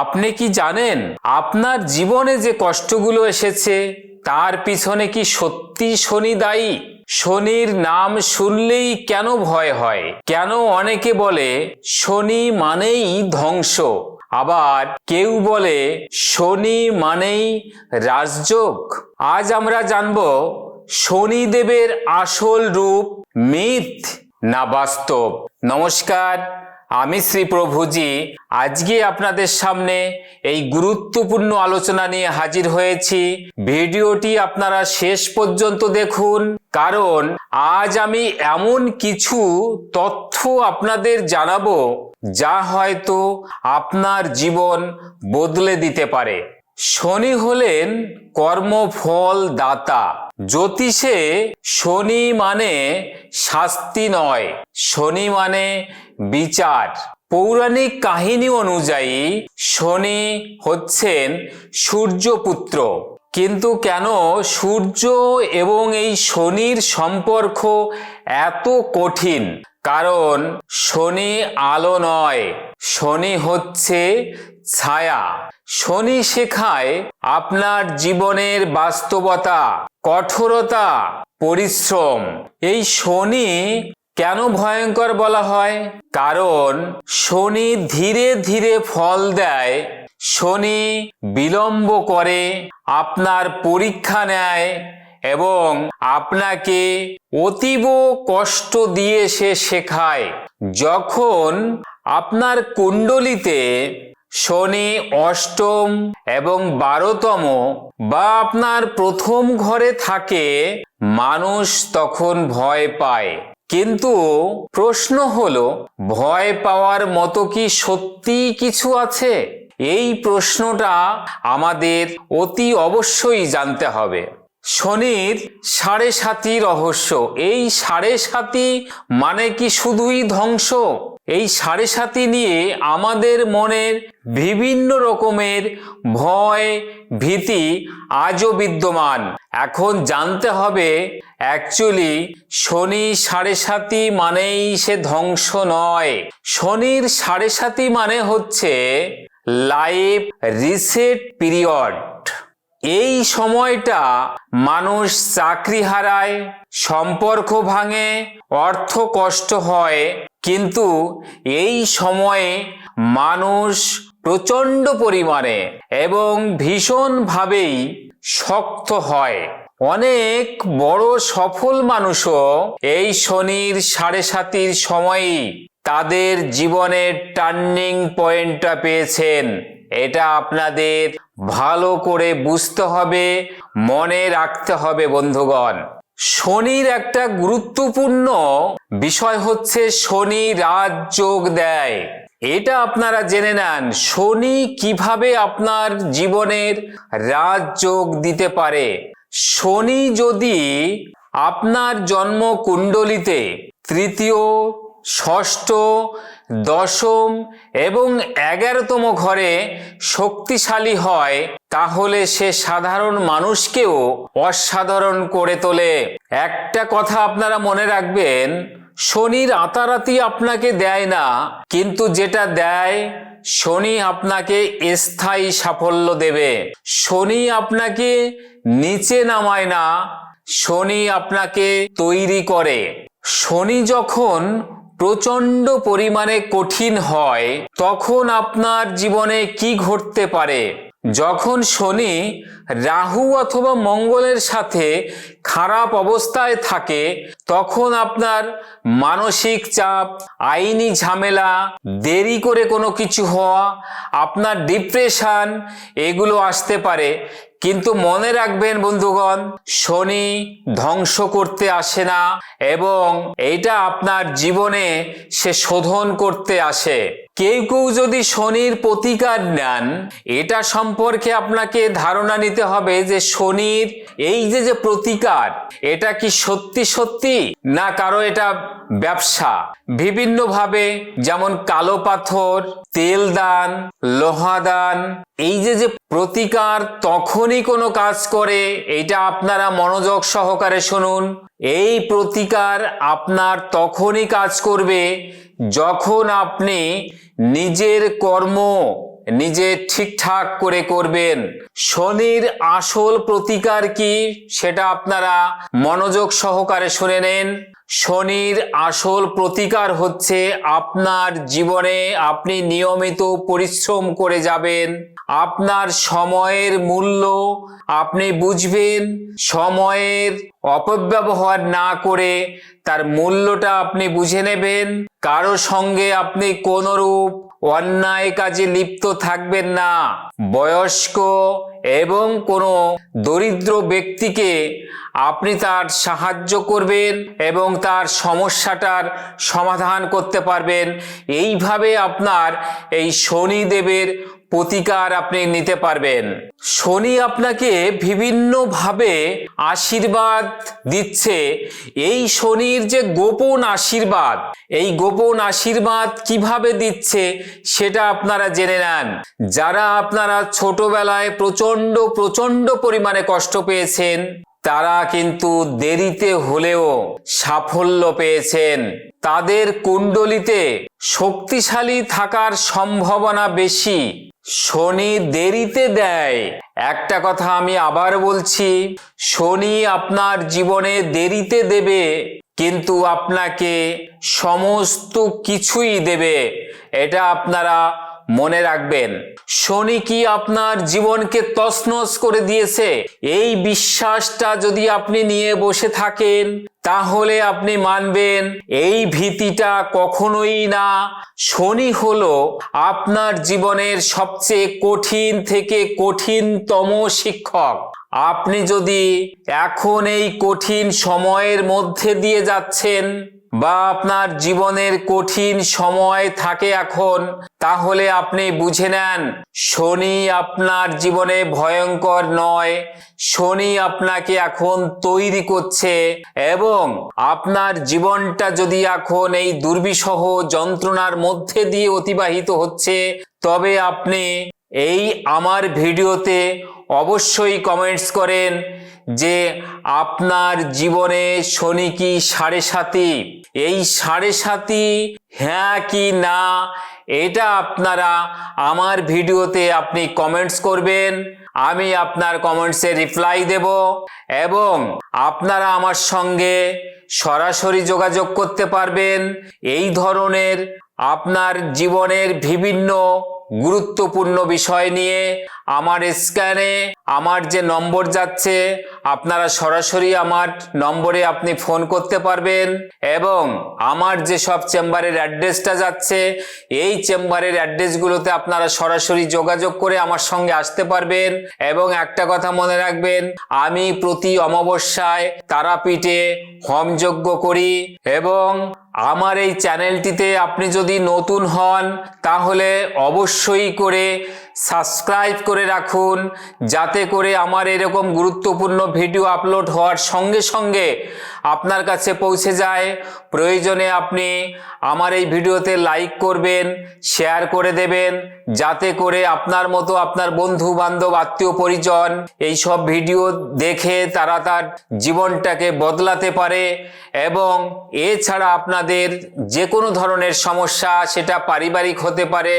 আপনি কি জানেন আপনার জীবনে যে কষ্টগুলো এসেছে তার পিছনে কি সত্যি শনি দায়ী? শনির নাম শুনলেই কেন ভয় হয়? কেন অনেকে বলে শনি মানেই ধ্বংস, আবার কেউ বলে শনি মানেই রাজযোগ? আজ আমরা জানব শনিদেবের আসল রূপ মিথ না বাস্তব। নমস্কার, আমি শ্রী প্রভুজি আজকে আপনাদের সামনে এই গুরুত্বপূর্ণ আলোচনা নিয়ে হাজির হয়েছি। ভিডিওটি আপনারা শেষ পর্যন্ত দেখুন, কারণ আজ আমি এমন কিছু তথ্য আপনাদের জানাবো যা হয়তো আপনার জীবন বদলে দিতে পারে। শনি হলেন কর্মফল দাতা। জ্যোতিষে শনি মানে শাস্তি নয়, শনি মানে বিচার। পৌরাণিক কাহিনী অনুযায়ী শনি হচ্ছেন সূর্যপুত্র। কিন্তু কেন সূর্য এবং এই শনির সম্পর্ক এত কঠিন? কারণ শনি আলো নয়, শনি হচ্ছে ছায়া। শনি শেখায় আপনার জীবনের বাস্তবতা, কঠোরতা, পরিশ্রম। এই শনি কেন ভয়ঙ্কর বলা হয়? কারণ শনি ধীরে ধীরে ফল দেয়, শনি বিলম্ব করে, আপনার পরীক্ষা নেয় এবং আপনাকে অতীব কষ্ট দিয়ে সে শেখায়। যখন আপনার কুণ্ডলিতে শনি অষ্টম এবং 12তম বা আপনার প্রথম ঘরে থাকে, মানুষ তখন ভয় পায়। কিন্তু প্রশ্ন হলো, ভয় পাওয়ার মতো কি সত্যি কিছু আছে? এই প্রশ্নটা আমাদের অতি অবশ্যই জানতে হবে। শনির 7.5 রহস্য। এই 7.5 মানে কি শুধুই ধ্বংস? এই 7.5 নিয়ে আমাদের মনের বিভিন্ন রকমের ভয়, ভীতি আজও বিদ্যমান। এখন জানতে হবে অ্যাকচুয়ালি শনি 7.5 মানেই সে ধ্বংস নয়। শনির 7.5 মানে হচ্ছে লাইফ রিসেট পিরিয়ড। এই সময়টা মানুষ চাকরি হারায়, সম্পর্ক ভাঙে, অর্থ কষ্ট হয়। কিন্তু এই সময়ে মানুষ প্রচণ্ড পরিমাণে এবং ভীষণভাবেই শক্ত হয়। অনেক বড় সফল মানুষও এই শনির 7.5 সময়ই তাদের জীবনের টার্নিং পয়েন্টটা পেয়েছেন। এটা আপনাদের ভালো করে বুঝতে হবে, মনে রাখতে হবে বন্ধুগণ। শনির একটা গুরুত্বপূর্ণ বিষয় হচ্ছে শনি রাজযোগ দেয়। এটা আপনারা জেনে নেন, শনি কিভাবে আপনার জীবনের রাজযোগ দিতে পারে। শনি যদি আপনার জন্ম কুণ্ডলিতে তৃতীয়, ষষ্ঠ, দশম এবং 11তম ঘরে শক্তিশালী হয়, তাহলে সে সাধারণ মানুষকেও অসাধারণ করে তোলে। একটা কথা আপনারা মনে রাখবেন, শনি রাতারাতি আপনাকে দেয় না, কিন্তু যেটা দেয় শনি আপনাকে স্থায়ী সাফল্য দেবে। শনি আপনাকে নিচে নামায় না, শনি আপনাকে তৈরি করে। শনি যখন প্রচণ্ড পরিমাণে কঠিন হয়, তখন আপনার জীবনে কি ঘটতে পারে? যখন শনি রাহু অথবা মঙ্গলের সাথে খারাপ অবস্থায় থাকে, তখন আপনার মানসিক চাপ, আইনি ঝামেলা, দেরি করে কোনো কিছু হওয়া, আপনার ডিপ্রেশন, এগুলো আসতে পারে। কিন্তু মনে রাখবেন বন্ধুগণ, শনি ধ্বংস করতে আসে না এবং এইটা আপনার জীবনে সে শোধন করতে আসে। কেউ কেউ যদি শনির প্রতিকার নেন, এটা সম্পর্কে আপনাকে ধারণা নিতে হবে যে শনির এই যে প্রতিকার, এটা কি সত্যি সত্যি না কারো এটা ব্যবসা। বিভিন্নভাবে, যেমন কালো পাথর, তেল দান, লোহা দান, এই যে প্রতিকার তখনই কোনো কাজ করে। এটা আপনারা মনোযোগ সহকারে শুনুন। এই প্রতিকার আপনার তখনই কাজ করবে যখন আপনি নিজের কর্ম নিজে ঠিকঠাক করে করবেন। শনির আসল প্রতিকার কি সেটা আপনারা মনোযোগ সহকারে শুনে নেন। শনির আসল প্রতিকার হচ্ছে আপনার জীবনে আপনি নিয়মিত পরিশ্রম করে যাবেন, আপনার সময়ের মূল্য আপনি বুঝবেন, সময়ের অপব্যবহার না করে তার মূল্যটা আপনি বুঝে নেবেন, কারো সঙ্গে আপনি কোনরূপ অন্যায় কাজে লিপ্ত থাকবেন না, বয়স্ক এবং কোনো দরিদ্র ব্যক্তিকে আপনি তার সাহায্য করবেন এবং তার সমস্যাটার সমাধান করতে পারবেন। এইভাবে আপনার এই শনিদেবের প্রতিকার আপনি নিতে পারবেন। শনি আপনাকে বিভিন্নভাবে আশীর্বাদ দিচ্ছে। এই শনির যে গোপন আশীর্বাদ, এই গোপন আশীর্বাদ কিভাবে দিচ্ছে সেটা আপনারা জেনে নেন। যারা আপনারা ছোটবেলায় প্রচন্ড পরিমাণে কষ্ট পেয়েছেন, তারা কিন্তু দেরিতে হলেও সাফল্য পেয়েছেন। তাদের কুণ্ডলিতে শক্তিশালী থাকার সম্ভাবনা বেশি। শনি দেরিতে দেয়। একটা কথা আমি আবার বলছি, শনি আপনার জীবনে দেরিতে দেবে, কিন্তু আপনাকে সমস্ত কিছুই দেবে। এটা আপনারা মনে রাখবেন। শনি কি আপনার জীবনকে তছনছ করে দিয়েছে? এই বিশ্বাসটা যদি আপনি নিয়ে বসে থাকেন, তাহলে আপনি মানবেন এই ভীতিটা কখনোই না। শনি হলো আপনার জীবনের সবচেয়ে কঠিন থেকে কঠিনতম শিক্ষক। আপনি যদি এখন এই কঠিন সময়ের মধ্যে দিয়ে যাচ্ছেন বা আপনার জীবনের কঠিন সময় থাকে এখন, তাহলে আপনি বুঝে নেন শনি আপনার জীবনে ভয়ঙ্কর নয়। শনি আপনাকে এখন তৈরি করছে এবং আপনার জীবনটা যদি এখন এই দুর্বিষহ যন্ত্রণার মধ্যে দিয়ে অতিবাহিত হচ্ছে, তবে আপনি এই আমার ভিডিওতে অবশ্যই কমেন্টস করেন যে আপনার জীবনে শনি কি 7.5, এই 7.5 হ্যাঁ কি না, এটা আপনারা আমার ভিডিওতে আপনি কমেন্টস করবেন। আমি আপনার কমেন্টসে রিপ্লাই দেব এবং আপনারা আমার সঙ্গে সরাসরি যোগাযোগ করতে পারবেন। এই ধরনের আপনার জীবনের বিভিন্ন গুরুত্বপূর্ণ বিষয় নিয়ে আমার স্ক্যানে আমার যে নম্বর যাচ্ছে, আপনারা সরাসরি আমার নম্বরে আপনি ফোন করতে পারবেন এবং আমার যে সব চেম্বারের অ্যাড্রেসটা যাচ্ছে, এই চেম্বারের অ্যাড্রেসগুলোতে আপনারা সরাসরি যোগাযোগ করে আমার সঙ্গে আসতে পারবেন। এবং একটা কথা মনে রাখবেন, আমি প্রতি অমাবস্যায় তারাপীঠে হোমযজ্ঞ করি এবং আমার এই চ্যানেলটিতে আপনি যদি নতুন হন তাহলে অবশ্যই করে সাবস্ক্রাইব করে রাখুন, যাতে করে আমার এরকম গুরুত্বপূর্ণ ভিডিও আপলোড হওয়ার সঙ্গে সঙ্গে আপনার কাছে পৌঁছে যায়। প্রয়োজনে আপনি আমার এই ভিডিওতে লাইক করবেন, শেয়ার করে দেবেন, যাতে করে আপনার মতো আপনার বন্ধু বান্ধব আত্মীয় পরিজন এই সব ভিডিও দেখে তারা তার জীবনটাকে বদলাতে পারে। এবং এছাড়া আপনাদের যে কোনো ধরনের সমস্যা, সেটা পারিবারিক হতে পারে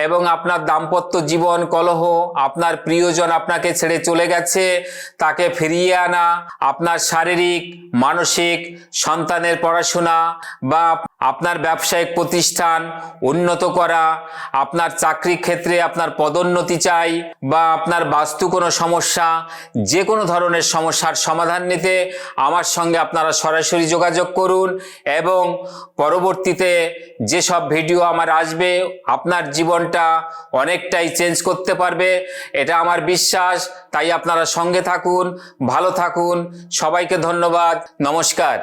এবং আপনার দাম্পত্য জীবন কলহ, আপনার প্রিয়জন আপনাকে ছেড়ে চলে গেছে, তাকে ফিরিয়ে আনা, আপনার শারীরিক মানসিক সন্তানের পড়াশোনা বা আপনার ব্যবসায়িক প্রতিষ্ঠান উন্নত করা, আপনার চাকরি ক্ষেত্রে আপনার পদোন্নতি চাই বা আপনার বাস্তু কোনো সমস্যা, যে কোনো ধরনের সমস্যার সমাধান নিতে আমার সঙ্গে আপনারা সরাসরি যোগাযোগ করুন এবং পরবর্তীতে যেসব ভিডিও আমার আসবে আপনার জীবনটা অনেকটাই চেঞ্জ করতে পারবে, এটা আমার বিশ্বাস। তাই আপনারা সঙ্গে থাকুন, ভালো থাকুন। সবাইকে ধন্যবাদ, নমস্কার।